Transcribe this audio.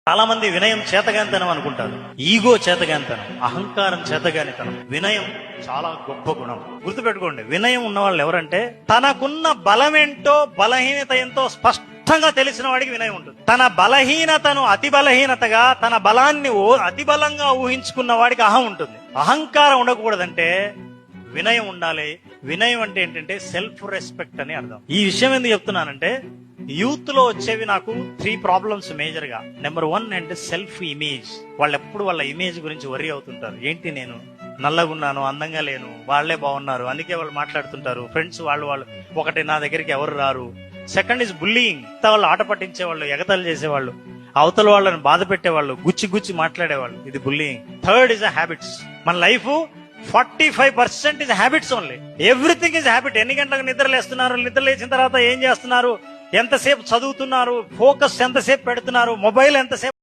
చాలా మంది వినయం చేతగానితనం అనుకుంటారు. ఈగో చేతగానితనం, అహంకారం చేతగానితనం. వినయం చాలా గొప్ప గుణం. గుర్తుపెట్టుకోండి, వినయం ఉన్న వాళ్ళు ఎవరంటే తనకున్న బలమేంటో బలహీనత ఎంతో స్పష్టంగా తెలిసిన వాడికి వినయం ఉంటుంది. తన బలహీనతను అతి బలహీనతగా, తన బలాన్ని అతి బలంగా ఊహించుకున్న వాడికి అహం ఉంటుంది. అహంకారం ఉండకూడదంటే వినయం ఉండాలి. వినయం అంటే ఏంటంటే సెల్ఫ్ రెస్పెక్ట్ అని అర్థం. ఈ విషయం ఎందుకు చెప్తున్నానంటే, యూత్ లో వచ్చేవి నాకు 3 ప్రాబ్లమ్స్ మేజర్ గా. నెంబర్ 1 అంటే సెల్ఫ్ ఇమేజ్. వాళ్ళు ఎప్పుడు వాళ్ళ ఇమేజ్ గురించి వరీ అవుతుంటారు. ఏంటి, నేను నల్లగున్నాను, అందంగా లేను, వాళ్లే బాగున్నారు, అందుకే వాళ్ళు మాట్లాడుతుంటారు. ఫ్రెండ్స్ వాళ్ళు ఒకటి, నా దగ్గరికి ఎవరు రారు. Second is bullying. వాళ్ళు ఆట పట్టించేవాళ్ళు, ఎగతాలు చేసేవాళ్ళు, అవతల వాళ్ళని బాధ పెట్టేవాళ్ళు, గుచ్చి మాట్లాడేవాళ్ళు. ఇది బుల్లింగ్. Third is habits. మన life 45% is habits only. Everything is habit. ఎన్ని గంటలకు నిద్ర లేస్తున్నారు, నిద్ర లేచిన తర్వాత ఏం చేస్తున్నారు, ఎంతసేపు చదువుతున్నారు, ఫోకస్ ఎంతసేపు పెడుతున్నారు, మొబైల్ ఎంతసేపు